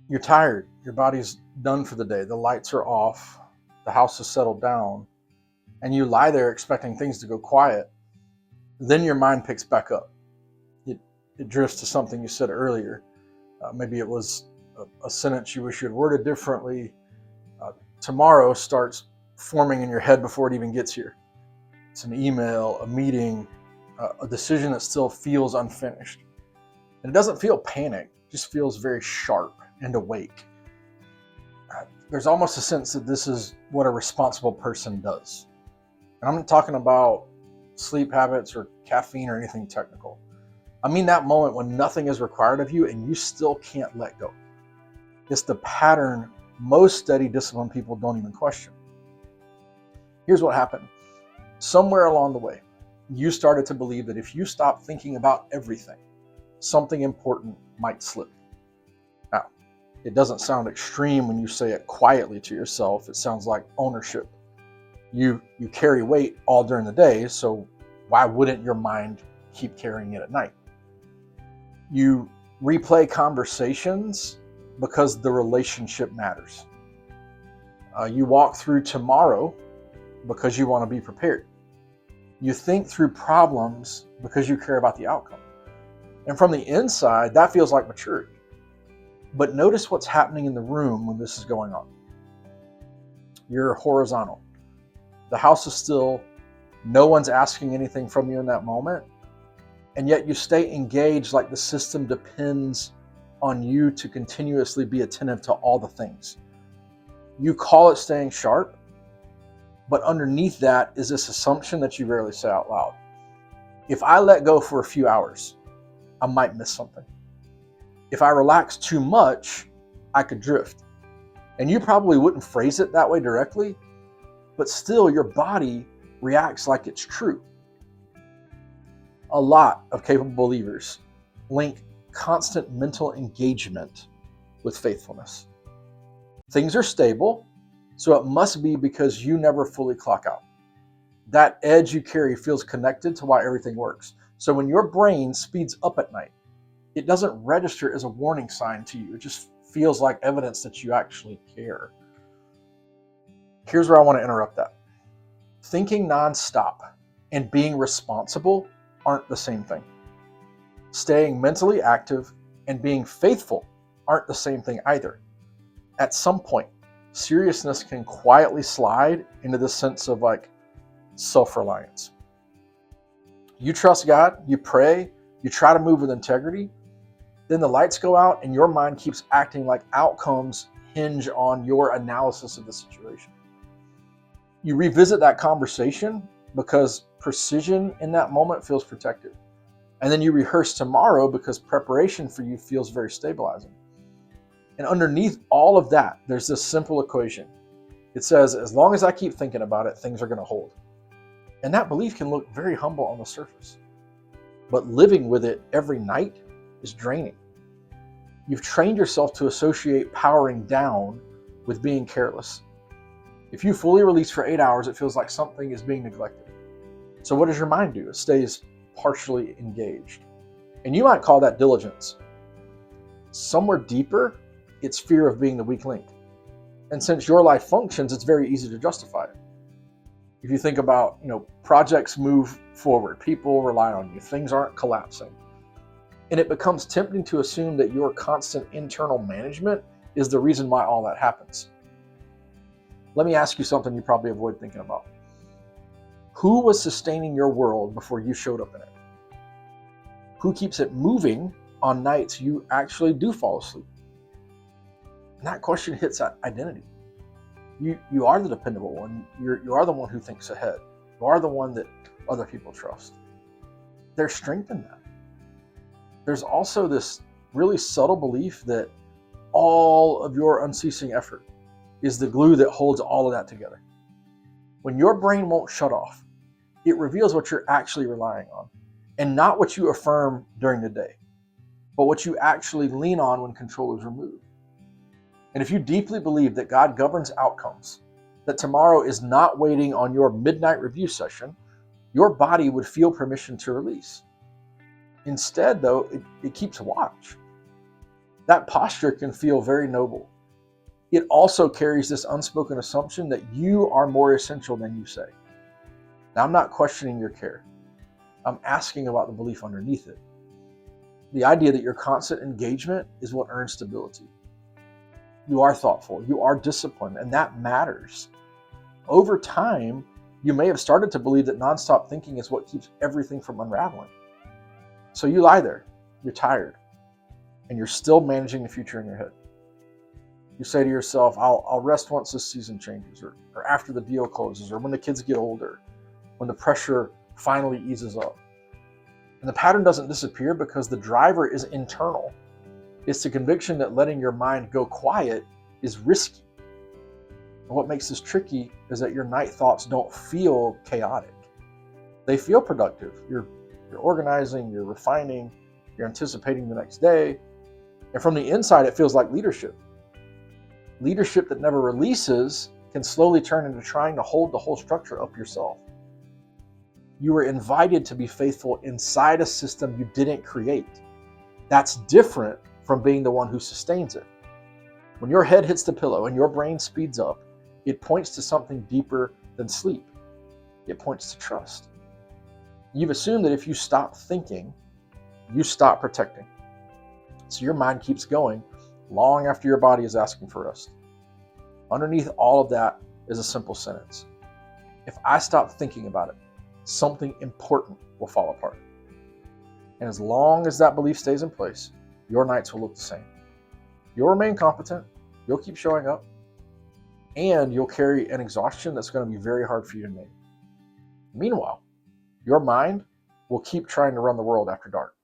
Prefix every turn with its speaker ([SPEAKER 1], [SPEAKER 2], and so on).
[SPEAKER 1] You're tired, your body's done for the day, the lights are off, the house is settled down, and you lie there expecting things to go quiet. Then your mind picks back up. It drifts to something you said earlier. Maybe it was a sentence you wish you had worded differently. Tomorrow starts forming in your head before it even gets here. It's an email, a meeting, a decision that still feels unfinished. And it doesn't feel panic, it just feels very sharp and awake. There's almost a sense that this is what a responsible person does. And I'm not talking about sleep habits or caffeine or anything technical. I mean that moment when nothing is required of you and you still can't let go. It's the pattern most steady, disciplined people don't even question. Here's what happened. Somewhere along the way, you started to believe that if you stopped thinking about everything, something important might slip. Now, it doesn't sound extreme when you say it quietly to yourself. It sounds like ownership. You carry weight all during the day, so why wouldn't your mind keep carrying it at night? You replay conversations because the relationship matters. You walk through tomorrow because you want to be prepared. You think through problems because you care about the outcome. And from the inside, that feels like maturity. But notice what's happening in the room when this is going on. You're horizontal. The house is still. No one's asking anything from you in that moment. And yet you stay engaged like the system depends on you to continuously be attentive to all the things. You call it staying sharp, but underneath that is this assumption that you rarely say out loud. If I let go for a few hours, I might miss something. If I relax too much, I could drift. And you probably wouldn't phrase it that way directly, but still your body reacts like it's true. A lot of capable believers link constant mental engagement with faithfulness. Things are stable, so it must be because you never fully clock out. That edge you carry feels connected to why everything works. So when your brain speeds up at night, it doesn't register as a warning sign to you. It just feels like evidence that you actually care. Here's where I want to interrupt that. Thinking nonstop and being responsible aren't the same thing. Staying mentally active and being faithful aren't the same thing either. At some point, seriousness can quietly slide into the sense of like self-reliance. You trust God, you pray, you try to move with integrity, then the lights go out and your mind keeps acting like outcomes hinge on your analysis of the situation. You revisit that conversation because precision in that moment feels protective. And then you rehearse tomorrow because preparation for you feels very stabilizing. And underneath all of that, there's this simple equation. It says, as long as I keep thinking about it, things are going to hold. And that belief can look very humble on the surface. But living with it every night is draining. You've trained yourself to associate powering down with being careless. If you fully release for 8 hours, it feels like something is being neglected. So what does your mind do? It stays partially engaged. And you might call that diligence. Somewhere deeper, it's fear of being the weak link. And since your life functions, it's very easy to justify it. If you think about, projects move forward, people rely on you, things aren't collapsing. And it becomes tempting to assume that your constant internal management is the reason why all that happens. Let me ask you something you probably avoid thinking about. Who was sustaining your world before you showed up in it? Who keeps it moving on nights you actually do fall asleep? And that question hits at identity. You are the dependable one. You are the one who thinks ahead. You are the one that other people trust. There's strength in that. There's also this really subtle belief that all of your unceasing effort is the glue that holds all of that together. When your brain won't shut off, it reveals what you're actually relying on, and not what you affirm during the day, but what you actually lean on when control is removed. And if you deeply believe that God governs outcomes, that tomorrow is not waiting on your midnight review session, your body would feel permission to release. Instead, though, it keeps watch. That posture can feel very noble. It also carries this unspoken assumption that you are more essential than you say. Now, I'm not questioning your care. I'm asking about the belief underneath it. The idea that your constant engagement is what earns stability. You are thoughtful, you are disciplined, and that matters. Over time, you may have started to believe that nonstop thinking is what keeps everything from unraveling. So you lie there, you're tired, and you're still managing the future in your head. You say to yourself, I'll rest once this season changes, or after the deal closes, or when the kids get older, when the pressure finally eases up. And the pattern doesn't disappear because the driver is internal. It's the conviction that letting your mind go quiet is risky. And what makes this tricky is that your night thoughts don't feel chaotic. They feel productive. You're organizing, you're refining, you're anticipating the next day. And from the inside, it feels like leadership. Leadership that never releases can slowly turn into trying to hold the whole structure up yourself. You were invited to be faithful inside a system you didn't create. That's different from being the one who sustains it. When your head hits the pillow and your brain speeds up, it points to something deeper than sleep. It points to trust. You've assumed that if you stop thinking, you stop protecting. So your mind keeps going long after your body is asking for rest. Underneath all of that is a simple sentence. If I stop thinking about it, something important will fall apart. And as long as that belief stays in place, your nights will look the same. You'll remain competent, you'll keep showing up, and you'll carry an exhaustion that's going to be very hard for you to name. Meanwhile, your mind will keep trying to run the world after dark.